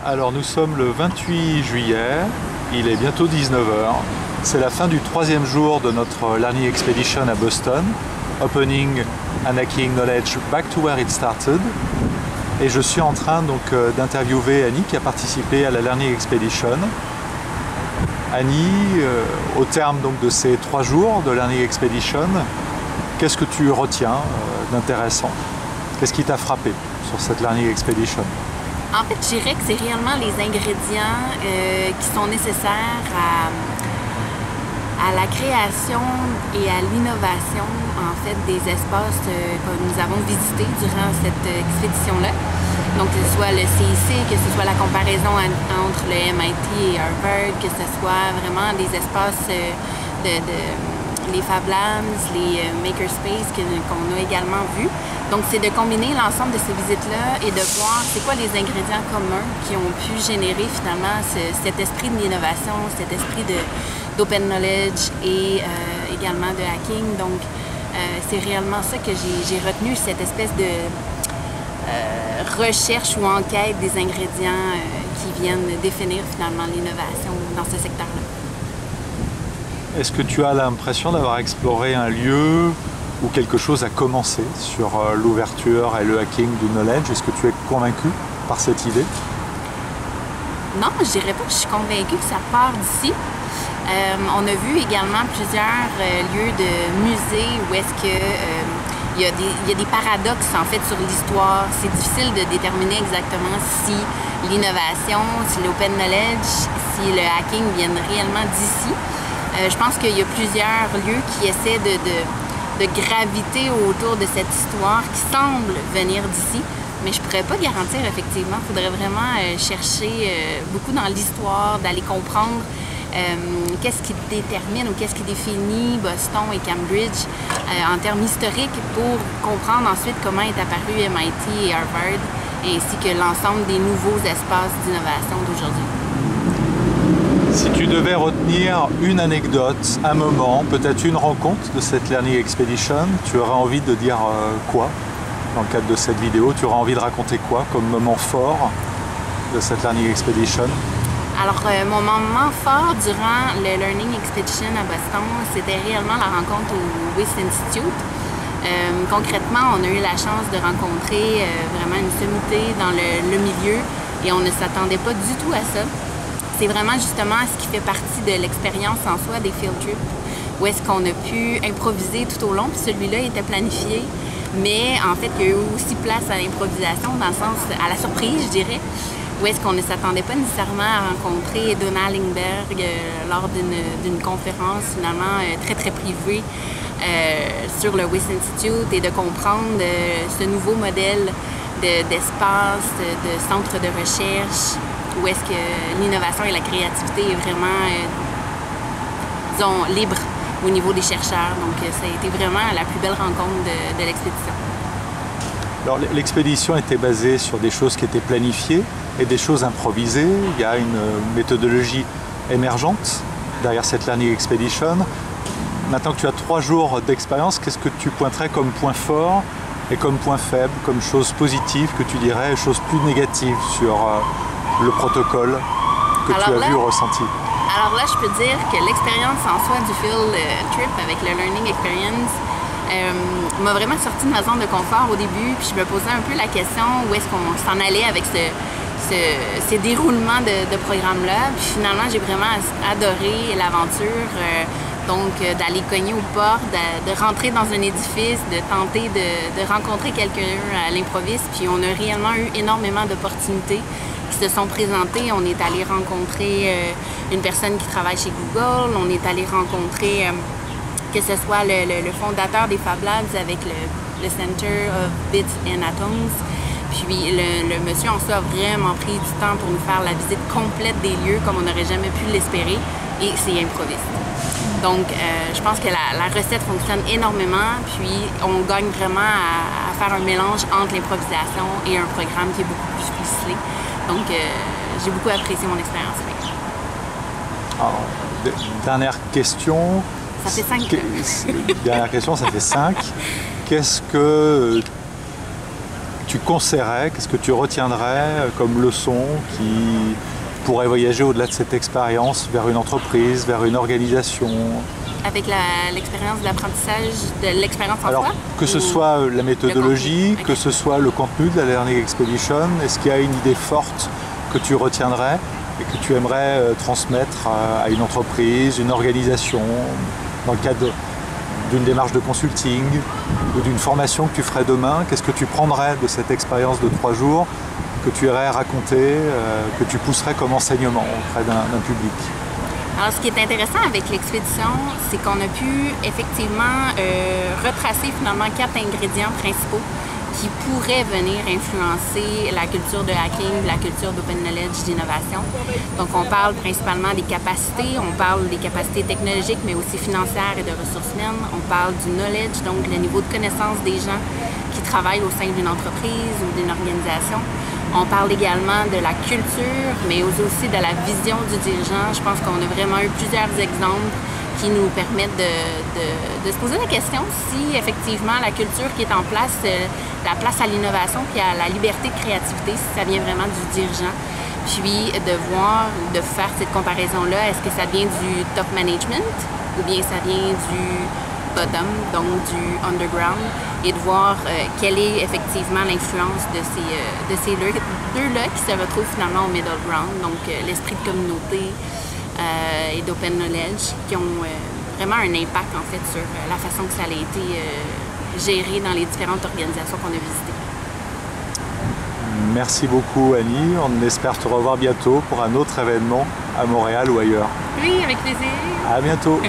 Alors nous sommes le 28 juillet, il est bientôt 19 h. C'est la fin du troisième jour de notre Learning Expedition à Boston, Opening and Hacking Knowledge Back to Where It Started. Et je suis en train donc d'interviewer Annie qui a participé à la Learning Expedition. Annie, au terme donc de ces 3 jours de Learning Expedition, qu'est-ce que tu retiens d'intéressant? Qu'est-ce qui t'a frappé sur cette Learning Expedition? En fait, je dirais que c'est réellement les ingrédients qui sont nécessaires à la création et à l'innovation en fait des espaces que nous avons visités durant cette expédition-là. Donc que ce soit le CIC, que ce soit la comparaison entre le MIT et Harvard, que ce soit vraiment des espaces les Fab Labs, les Makerspace qu'on a également vus. Donc c'est de combiner l'ensemble de ces visites-là et de voir c'est quoi les ingrédients communs qui ont pu générer finalement cet esprit de l'innovation, cet esprit d'open knowledge et également de hacking. Donc c'est réellement ça que j'ai retenu, cette espèce de recherche ou enquête des ingrédients qui viennent définir finalement l'innovation dans ce secteur-là. Est-ce que tu as l'impression d'avoir exploré un lieu où quelque chose a commencé sur l'ouverture et le hacking du knowledge? Est-ce que tu es convaincu par cette idée? Non, je dirais pas que je suis convaincue que ça part d'ici. On a vu également plusieurs lieux de musées où est-ce que il y a des paradoxes en fait sur l'histoire. C'est difficile de déterminer exactement si l'innovation, si l'open knowledge, si le hacking viennent réellement d'ici. Je pense qu'il y a plusieurs lieux qui essaient de graviter autour de cette histoire qui semble venir d'ici, mais je ne pourrais pas garantir effectivement. Il faudrait vraiment chercher beaucoup dans l'histoire, d'aller comprendre qu'est-ce qui détermine ou qu'est-ce qui définit Boston et Cambridge en termes historiques pour comprendre ensuite comment est apparu MIT et Harvard, ainsi que l'ensemble des nouveaux espaces d'innovation d'aujourd'hui. Si tu devais retenir une anecdote, un moment, peut-être une rencontre de cette Learning Expedition, tu aurais envie de dire quoi dans le cadre de cette vidéo? Tu aurais envie de raconter quoi comme moment fort de cette Learning Expedition? Alors, mon moment fort durant le Learning Expedition à Boston, c'était réellement la rencontre au WIS Institute. Concrètement, on a eu la chance de rencontrer vraiment une sommité dans le milieu et on ne s'attendait pas du tout à ça. C'est vraiment justement ce qui fait partie de l'expérience en soi des field trips, où est-ce qu'on a pu improviser tout au long, puis celui-là était planifié, mais en fait, il y a eu aussi place à l'improvisation, dans le sens, à la surprise, je dirais, où est-ce qu'on ne s'attendait pas nécessairement à rencontrer Donna Lindberg lors d'une conférence finalement très très privée sur le WIS Institute et de comprendre ce nouveau modèle d'espace, de centre de recherche, où est-ce que l'innovation et la créativité est vraiment, disons, libre au niveau des chercheurs. Donc, ça a été vraiment la plus belle rencontre de l'expédition. Alors, l'expédition était basée sur des choses qui étaient planifiées et des choses improvisées. Il y a une méthodologie émergente derrière cette Learning Expedition. Maintenant que tu as 3 jours d'expérience, qu'est-ce que tu pointerais comme point fort et comme point faible, comme chose positive que tu dirais, chose plus négative sur le protocole que tu as vu ou ressenti? Alors là, je peux dire que l'expérience en soi du field trip avec le Learning Experience m'a vraiment sorti de ma zone de confort au début, puis je me posais un peu la question où est-ce qu'on s'en allait avec ces déroulements de programme-là. Puis finalement, j'ai vraiment adoré l'aventure, donc d'aller cogner aux portes, de rentrer dans un édifice, de tenter de rencontrer quelqu'un à l'improviste, puis on a réellement eu énormément d'opportunités qui se sont présentés. On est allé rencontrer une personne qui travaille chez Google, on est allé rencontrer que ce soit le fondateur des Fab Labs avec le Center of Bits and Atoms. Puis le monsieur en soi a vraiment pris du temps pour nous faire la visite complète des lieux comme on n'aurait jamais pu l'espérer, et c'est improviste. Donc je pense que la recette fonctionne énormément, puis on gagne vraiment à faire un mélange entre l'improvisation et un programme qui est beaucoup plus ficelé. Donc, j'ai beaucoup apprécié mon expérience. Alors, dernière question. Ça fait 5. Dernière question, ça fait 5. Qu'est-ce que tu conseillerais, qu'est-ce que tu retiendrais comme leçon qui pourrait voyager au-delà de cette expérience vers une entreprise, vers une organisation? Avec l'expérience d'apprentissage de l'expérience en Alors, soi? que ce soit la méthodologie, contenu, que ce soit le contenu de la Learning Expedition, est-ce qu'il y a une idée forte que tu retiendrais et que tu aimerais transmettre à une entreprise, une organisation, dans le cadre d'une démarche de consulting ou d'une formation que tu ferais demain? Qu'est-ce que tu prendrais de cette expérience de 3 jours, que tu irais raconter, que tu pousserais comme enseignement auprès d'un public? Alors, ce qui est intéressant avec l'expédition, c'est qu'on a pu effectivement retracer finalement 4 ingrédients principaux qui pourraient venir influencer la culture de hacking, la culture d'open knowledge, d'innovation. Donc, on parle principalement des capacités, on parle des capacités technologiques, mais aussi financières et de ressources humaines. On parle du knowledge, donc le niveau de connaissance des gens qui travaillent au sein d'une entreprise ou d'une organisation. On parle également de la culture, mais aussi de la vision du dirigeant. Je pense qu'on a vraiment eu plusieurs exemples qui nous permettent de se poser la question si effectivement la culture qui est en place, la place à l'innovation puis à la liberté de créativité, si ça vient vraiment du dirigeant. Puis de voir, de faire cette comparaison-là, est-ce que ça vient du top management ou bien ça vient du bottom, donc du underground, et de voir quelle est effectivement l'influence de ces deux-là qui se retrouvent finalement au middle ground, donc l'esprit de communauté et d'open knowledge, qui ont vraiment un impact en fait sur la façon que ça a été géré dans les différentes organisations qu'on a visitées. Merci beaucoup Annie, on espère te revoir bientôt pour un autre événement à Montréal ou ailleurs. Oui, avec plaisir. À bientôt.